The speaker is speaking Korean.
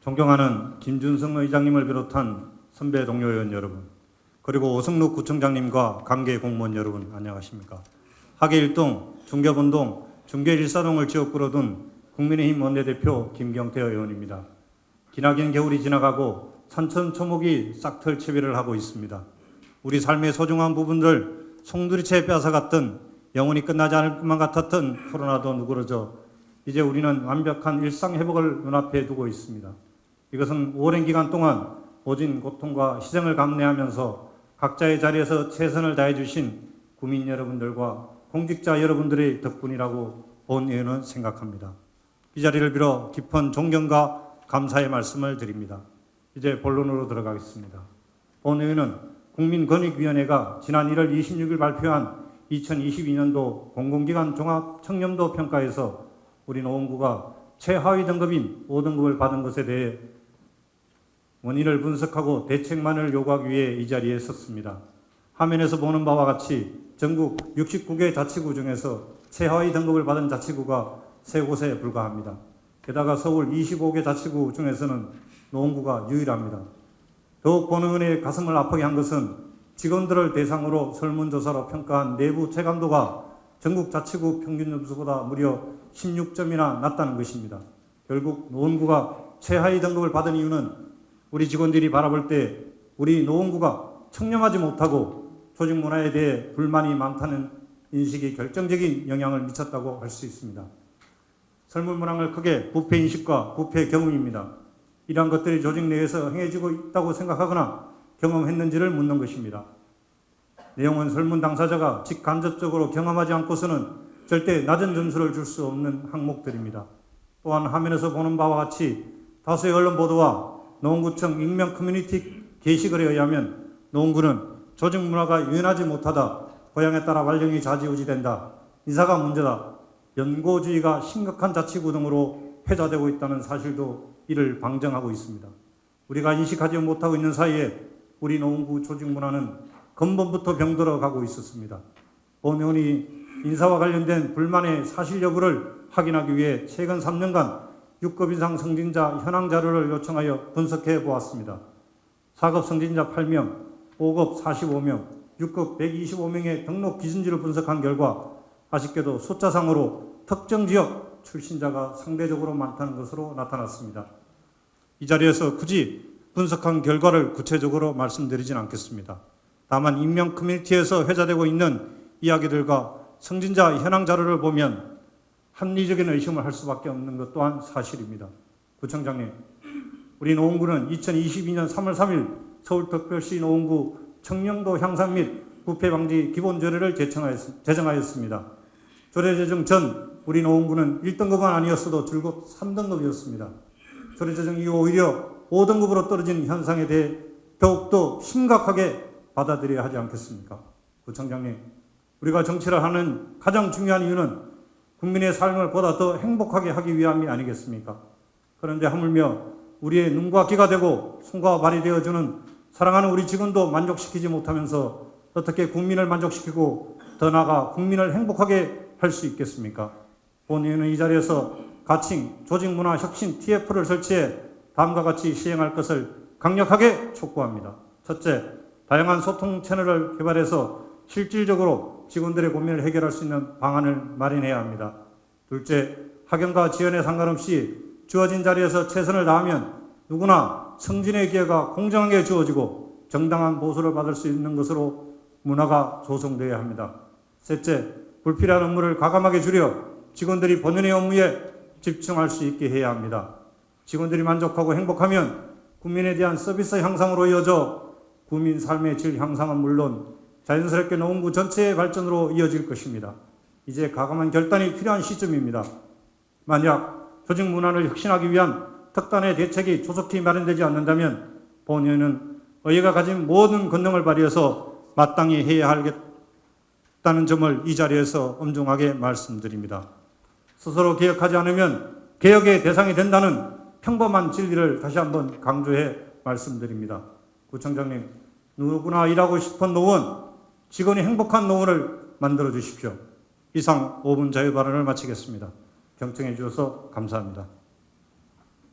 존경하는 김준성 의장님을 비롯한 선배 동료 의원 여러분, 그리고 오승록 구청장님과 관계 공무원 여러분, 안녕하십니까. 하계일동, 중계본동, 중계일사동을 지역구로 둔 국민의힘 원내대표 김경태 의원입니다. 기나긴 겨울이 지나가고 산천초목이 싹틀 채비를 하고 있습니다. 우리 삶의 소중한 부분들 송두리째 뺏어갔던, 영원히 끝나지 않을 것만 같았던 코로나도 누그러져 이제 우리는 완벽한 일상 회복을 눈앞에 두고 있습니다. 이것은 오랜 기간 동안 오진 고통과 희생을 감내하면서 각자의 자리에서 최선을 다해 주신 국민 여러분들과 공직자 여러분들의 덕분이라고 본 의원은 생각합니다. 이 자리를 빌어 깊은 존경과 감사의 말씀을 드립니다. 이제 본론으로 들어가겠습니다. 본 의원은 국민권익위원회가 지난 1월 26일 발표한 2022년도 공공기관 종합청렴도 평가에서 우리 노원구가 최하위 등급인 5등급을 받은 것에 대해 원인을 분석하고 대책만을 요구하기 위해 이 자리에 섰습니다. 화면에서 보는 바와 같이 전국 69개 자치구 중에서 최하위 등급을 받은 자치구가 3곳에 불과합니다. 게다가 서울 25개 자치구 중에서는 노원구가 유일합니다. 더욱 본 의원의 가슴을 아프게 한 것은 직원들을 대상으로 설문조사로 평가한 내부 체감도가 전국 자치구 평균 점수보다 무려 16점이나 낮다는 것입니다. 결국 노원구가 최하위 등급을 받은 이유는 우리 직원들이 바라볼 때 우리 노원구가 청렴하지 못하고 조직 문화에 대해 불만이 많다는 인식이 결정적인 영향을 미쳤다고 할 수 있습니다. 설문문항을 크게 부패인식과 부패 경험입니다. 이러한 것들이 조직 내에서 행해지고 있다고 생각하거나 경험했는지를 묻는 것입니다. 내용은 설문 당사자가 직간접적으로 경험하지 않고서는 절대 낮은 점수를 줄 수 없는 항목들입니다. 또한 화면에서 보는 바와 같이 다수의 언론 보도와 노원구청 익명 커뮤니티 게시글에 의하면 노원구는 조직 문화가 유연하지 못하다, 고향에 따라 완령이 좌지우지된다, 인사가 문제다, 연고주의가 심각한 자치구 등으로 회자되고 있다는 사실도 이를 방정하고 있습니다. 우리가 인식하지 못하고 있는 사이에 우리 노원구 조직 문화는 근본부터 병들어 가고 있었습니다. 본 의원이 인사와 관련된 불만의 사실 여부를 확인하기 위해 최근 3년간 6급 이상 승진자 현황 자료를 요청하여 분석해 보았습니다. 4급 승진자 8명, 5급 45명, 6급 125명의 등록 기준지를 분석한 결과 아쉽게도 숫자상으로 특정 지역 출신자가 상대적으로 많다는 것으로 나타났습니다. 이 자리에서 굳이 분석한 결과를 구체적으로 말씀드리진 않겠습니다. 다만 익명 커뮤니티에서 회자되고 있는 이야기들과 승진자 현황 자료를 보면 합리적인 의심을 할 수밖에 없는 것 또한 사실입니다. 구청장님, 우리 노원구는 2022년 3월 3일 서울특별시 노원구 청렴도 향상 및 부패 방지 기본조례를 제정하였습니다. 조례 제정 전 우리 노원구는 1등급은 아니었어도 줄곧 3등급이었습니다. 조례 제정 이후 오히려 5등급으로 떨어진 현상에 대해 더욱더 심각하게 받아들여야 하지 않겠습니까? 구청장님, 우리가 정치를 하는 가장 중요한 이유는 국민의 삶을 보다 더 행복하게 하기 위함이 아니겠습니까? 그런데 하물며 우리의 눈과 귀가 되고 손과 발이 되어주는 사랑하는 우리 직원도 만족시키지 못하면서 어떻게 국민을 만족시키고 더 나아가 국민을 행복하게 할 수 있겠습니까? 본 의원은 이 자리에서 가칭 조직문화 혁신 TF를 설치해 다음과 같이 시행할 것을 강력하게 촉구합니다. 첫째, 다양한 소통 채널을 개발해서 실질적으로 직원들의 고민을 해결할 수 있는 방안을 마련해야 합니다. 둘째, 학연과 지연에 상관없이 주어진 자리에서 최선을 다하면 누구나 승진의 기회가 공정하게 주어지고 정당한 보수를 받을 수 있는 것으로 문화가 조성되어야 합니다. 셋째, 불필요한 업무를 과감하게 줄여 직원들이 본연의 업무에 집중할 수 있게 해야 합니다. 직원들이 만족하고 행복하면 국민에 대한 서비스 향상으로 이어져 국민 삶의 질 향상은 물론 자연스럽게 노원구 전체의 발전으로 이어질 것입니다. 이제 과감한 결단이 필요한 시점입니다. 만약 조직 문화를 혁신하기 위한 특단의 대책이 조속히 마련되지 않는다면 본 의원은 의회가 가진 모든 권능을 발휘해서 마땅히 해야 하겠다는 점을 이 자리에서 엄중하게 말씀드립니다. 스스로 개혁하지 않으면 개혁의 대상이 된다는 평범한 진리를 다시 한번 강조해 말씀드립니다. 구청장님, 누구나 일하고 싶은 노원, 직원이 행복한 노원을 만들어 주십시오. 이상 5분 자유 발언을 마치겠습니다. 경청해 주셔서 감사합니다.